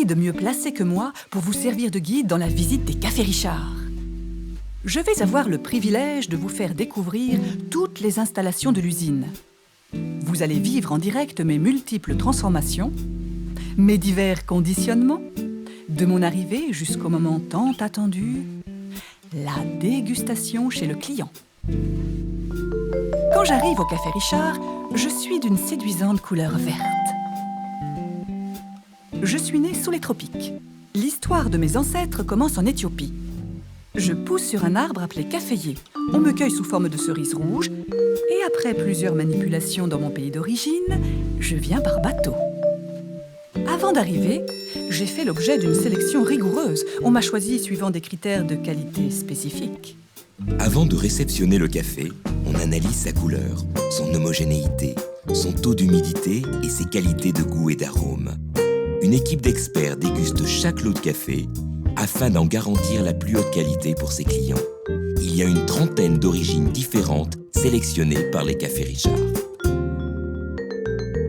de mieux placé que moi pour vous servir de guide dans la visite des cafés Richard? Je vais avoir le privilège de vous faire découvrir toutes les installations de l'usine. Vous allez vivre en direct mes multiples transformations, mes divers conditionnements, de mon arrivée jusqu'au moment tant attendu, la dégustation chez le client. Quand j'arrive au café Richard, je suis d'une séduisante couleur verte. Je suis née sous les tropiques. L'histoire de mes ancêtres commence en Éthiopie. Je pousse sur un arbre appelé caféier. On me cueille sous forme de cerises rouges. Et après plusieurs manipulations dans mon pays d'origine, je viens par bateau. Avant d'arriver, j'ai fait l'objet d'une sélection rigoureuse. On m'a choisi suivant des critères de qualité spécifiques. Avant de réceptionner le café, on analyse sa couleur, son homogénéité, son taux d'humidité et ses qualités de goût et d'arôme. Une équipe d'experts déguste chaque lot de café afin d'en garantir la plus haute qualité pour ses clients. Il y a une trentaine d'origines différentes sélectionnées par les cafés Richard.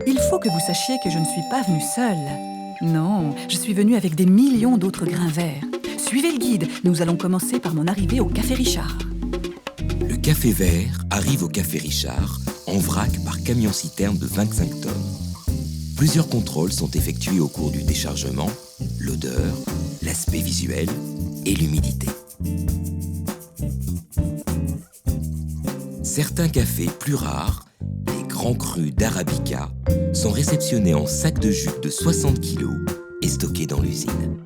Il faut que vous sachiez que je ne suis pas venue seule. Non, je suis venue avec des millions d'autres grains verts. Suivez le guide, nous allons commencer par mon arrivée au café Richard. Le café vert arrive au café Richard en vrac par camion-citerne de 25 tonnes. Plusieurs contrôles sont effectués au cours du déchargement, l'odeur, l'aspect visuel et l'humidité. Certains cafés plus rares, les grands crus d'Arabica, sont réceptionnés en sacs de jus de 60 kg et stockés dans l'usine.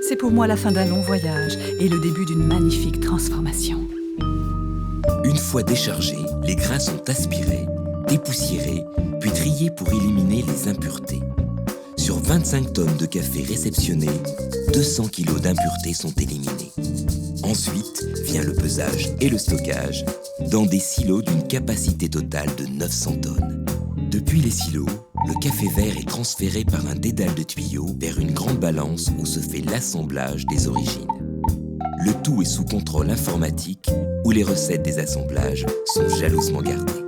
C'est pour moi la fin d'un long voyage et le début d'une magnifique transformation. Une fois déchargés, les grains sont aspirés, dépoussiérés, puis triés pour éliminer les impuretés. Sur 25 tonnes de café réceptionnées, 200 kg d'impuretés sont éliminées. Ensuite vient le pesage et le stockage dans des silos d'une capacité totale de 900 tonnes. Depuis les silos, le café vert est transféré par un dédale de tuyaux vers une grande balance où se fait l'assemblage des origines. Le tout est sous contrôle informatique où les recettes des assemblages sont jalousement gardées.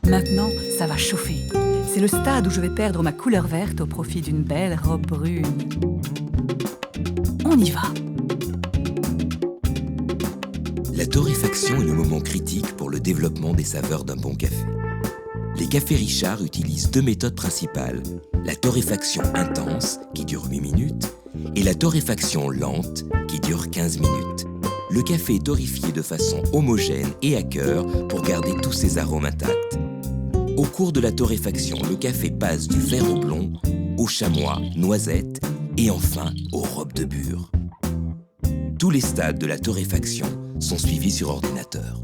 Maintenant, ça va chauffer. C'est le stade où je vais perdre ma couleur verte au profit d'une belle robe brune. On y va. La torréfaction est le moment critique pour le développement des saveurs d'un bon café. Les cafés Richard utilisent deux méthodes principales, la torréfaction intense, qui dure 8 minutes, et la torréfaction lente, qui dure 15 minutes. Le café est torréfié de façon homogène et à cœur pour garder tous ses arômes intacts. Au cours de la torréfaction, le café passe du vert au blond, au chamois, noisette et enfin aux robes de bure. Tous les stades de la torréfaction sont suivis sur ordinateur.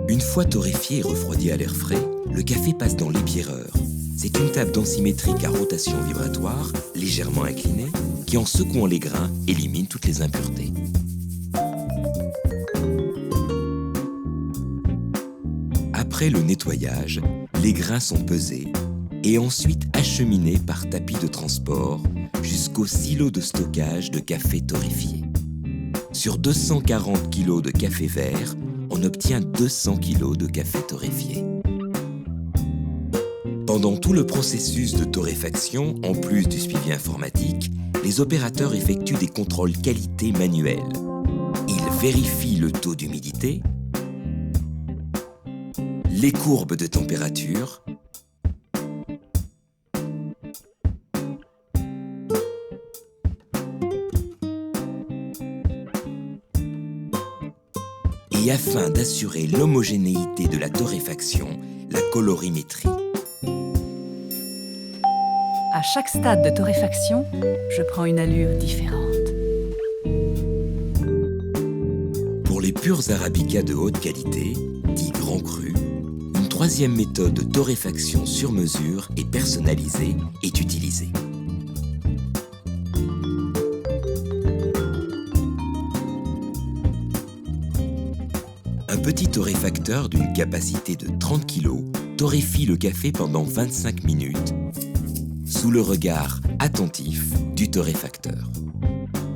Une fois torréfié et refroidi à l'air frais, le café passe dans l'épierreur. C'est une table densimétrique à rotation vibratoire, légèrement inclinée, qui en secouant les grains élimine toutes les impuretés. Après le nettoyage, les grains sont pesés et ensuite acheminés par tapis de transport jusqu'au silo de stockage de café torréfié. Sur 240 kg de café vert, on obtient 200 kg de café torréfié. Pendant tout le processus de torréfaction, en plus du suivi informatique, les opérateurs effectuent des contrôles qualité manuels. Ils vérifient le taux d'humidité, les courbes de température, et afin d'assurer l'homogénéité de la torréfaction, la colorimétrie. À chaque stade de torréfaction, je prends une allure différente. Pour les purs Arabica de haute qualité, dits grands crus, une troisième méthode de torréfaction sur mesure et personnalisée est utilisée. Un petit torréfacteur d'une capacité de 30 kg torréfie le café pendant 25 minutes sous le regard attentif du torréfacteur.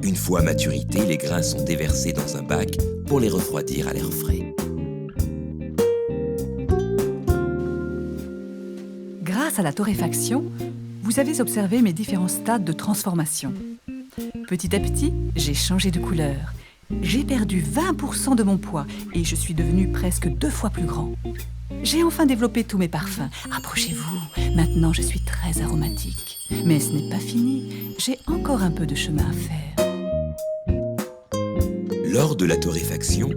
Une fois à maturité, les grains sont déversés dans un bac pour les refroidir à l'air frais. Grâce à la torréfaction, vous avez observé mes différents stades de transformation. Petit à petit, j'ai changé de couleur. J'ai perdu 20% de mon poids et je suis devenu presque 2 fois plus grand. J'ai enfin développé tous mes parfums. Approchez-vous, maintenant je suis très aromatique. Mais ce n'est pas fini, j'ai encore un peu de chemin à faire. Lors de la torréfaction,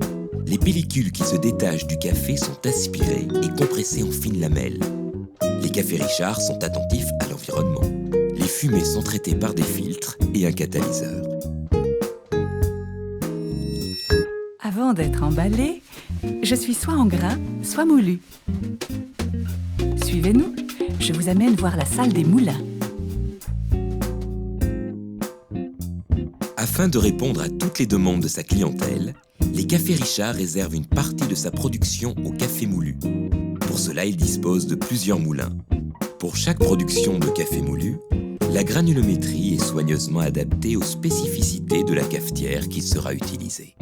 les pellicules qui se détachent du café sont aspirées et compressées en fines lamelles. Les cafés Richard sont attentifs à l'environnement. Les fumées sont traitées par des filtres et un catalyseur. Avant d'être emballé, je suis soit en grains, soit moulu. Suivez-nous, je vous amène voir la salle des moulins. Afin de répondre à toutes les demandes de sa clientèle, les cafés Richard réservent une partie de sa production au café moulu. Pour cela, il dispose de plusieurs moulins. Pour chaque production de café moulu, la granulométrie est soigneusement adaptée aux spécificités de la cafetière qui sera utilisée.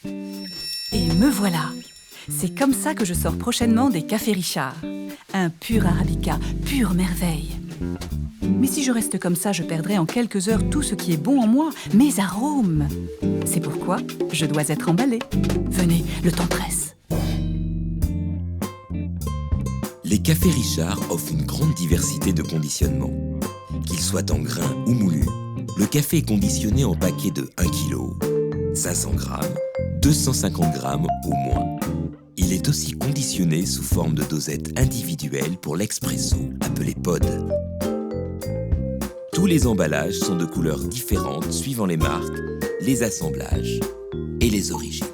Et me voilà. C'est comme ça que je sors prochainement des cafés Richard. Un pur arabica, pure merveille. Mais si je reste comme ça, je perdrai en quelques heures tout ce qui est bon en moi, mes arômes. C'est pourquoi je dois être emballée. Venez, le temps presse. Les cafés Richard offrent une grande diversité de conditionnements. Qu'ils soient en grains ou moulus, le café est conditionné en paquets de 1 kg, 500 g, 250 g ou moins. Il est aussi conditionné sous forme de dosettes individuelles pour l'expresso, appelé pod. Tous les emballages sont de couleurs différentes suivant les marques, les assemblages et les origines.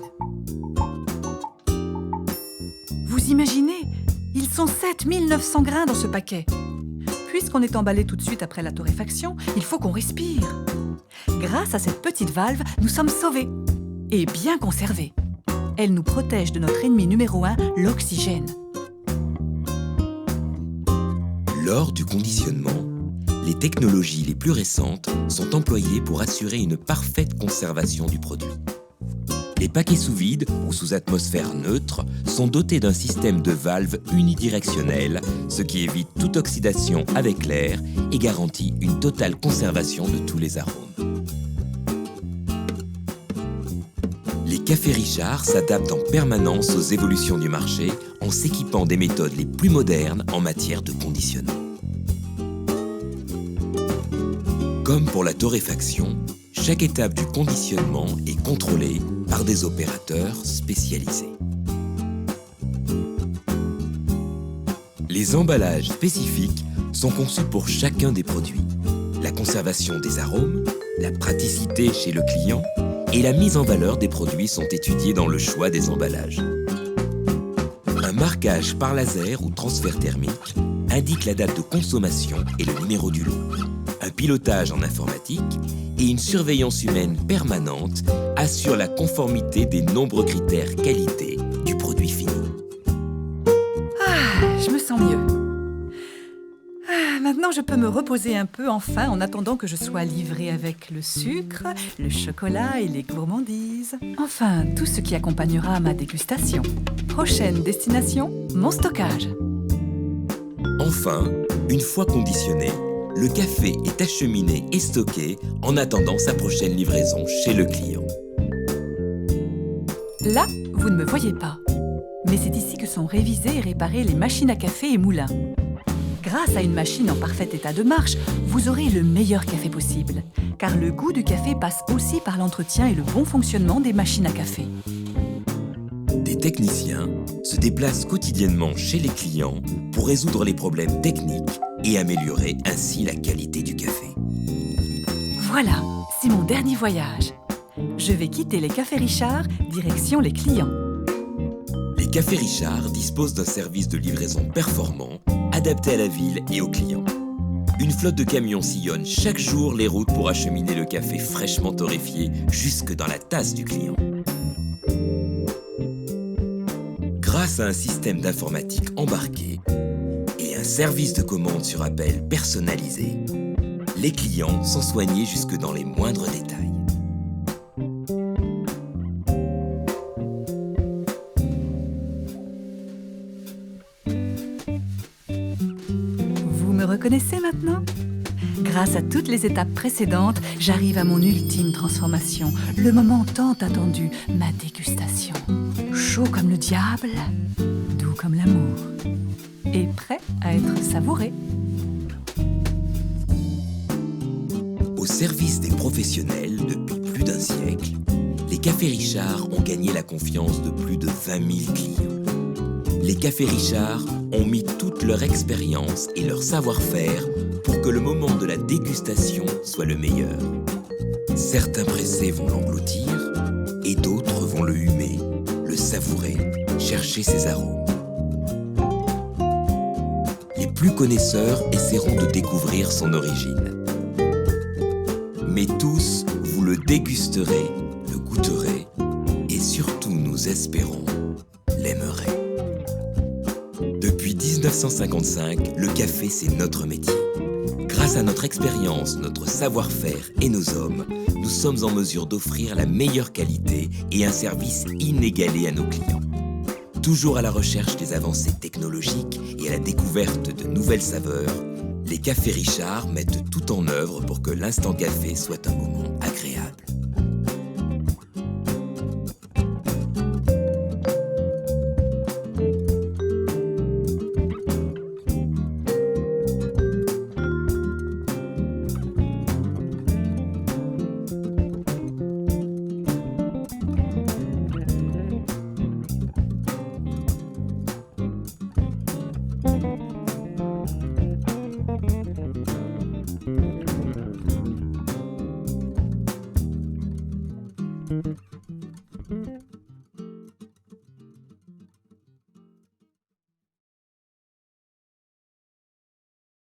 Vous imaginez? Ils sont 7900 grains dans ce paquet. Puisqu'on est emballé tout de suite après la torréfaction, il faut qu'on respire. Grâce à cette petite valve, nous sommes sauvés et bien conservés. Elle nous protège de notre ennemi numéro 1, l'oxygène. Lors du conditionnement, les technologies les plus récentes sont employées pour assurer une parfaite conservation du produit. Les paquets sous vide ou sous atmosphère neutre sont dotés d'un système de valves unidirectionnelles, ce qui évite toute oxydation avec l'air et garantit une totale conservation de tous les arômes. Les cafés Richard s'adaptent en permanence aux évolutions du marché en s'équipant des méthodes les plus modernes en matière de conditionnement. Comme pour la torréfaction, chaque étape du conditionnement est contrôlée par des opérateurs spécialisés. Les emballages spécifiques sont conçus pour chacun des produits. La conservation des arômes, la praticité chez le client et la mise en valeur des produits sont étudiés dans le choix des emballages. Un marquage par laser ou transfert thermique indique la date de consommation et le numéro du lot. Un pilotage en informatique et une surveillance humaine permanente assurent la conformité des nombreux critères qualité du produit fini. Je me sens mieux. Maintenant, je peux me reposer un peu enfin en attendant que je sois livrée avec le sucre, le chocolat et les gourmandises. Enfin, tout ce qui accompagnera ma dégustation. Prochaine destination, mon stockage. Enfin, une fois conditionné, le café est acheminé et stocké en attendant sa prochaine livraison chez le client. Là, vous ne me voyez pas. Mais c'est ici que sont révisées et réparées les machines à café et moulins. Grâce à une machine en parfait état de marche, vous aurez le meilleur café possible. Car le goût du café passe aussi par l'entretien et le bon fonctionnement des machines à café. Des techniciens se déplacent quotidiennement chez les clients pour résoudre les problèmes techniques et améliorer ainsi la qualité du café. Voilà, c'est mon dernier voyage. Je vais quitter les cafés Richard, direction les clients. Les cafés Richard disposent d'un service de livraison performant, adapté à la ville et aux clients. Une flotte de camions sillonne chaque jour les routes pour acheminer le café fraîchement torréfié jusque dans la tasse du client. Grâce à un système d'informatique embarqué et un service de commande sur appel personnalisé, Les clients sont soignés jusque dans les moindres détails. Vous me reconnaissez maintenant ? Grâce à toutes les étapes précédentes, j'arrive à mon ultime transformation, le moment tant attendu, ma dégustation. Chaud comme le diable, doux comme l'amour, et prêt à être savouré. Au service des professionnels depuis plus d'un siècle, les Cafés Richard ont gagné la confiance de plus de 20 000 clients. Les Cafés Richard ont mis toute leur expérience et leur savoir-faire pour que le moment de la dégustation soit le meilleur. Certains pressés vont l'engloutir et d'autres vont le humer, le savourer, chercher ses arômes. Les plus connaisseurs essaieront de découvrir son origine. Mais tous, vous le dégusterez, le goûterez et surtout, nous espérons, l'aimerez. Depuis 1955, le café, c'est notre métier. Grâce à notre expérience, notre savoir-faire et nos hommes, nous sommes en mesure d'offrir la meilleure qualité et un service inégalé à nos clients. Toujours à la recherche des avancées technologiques et à la découverte de nouvelles saveurs, les Cafés Richard mettent tout en œuvre pour que l'instant café soit un moment agréable. Thank you.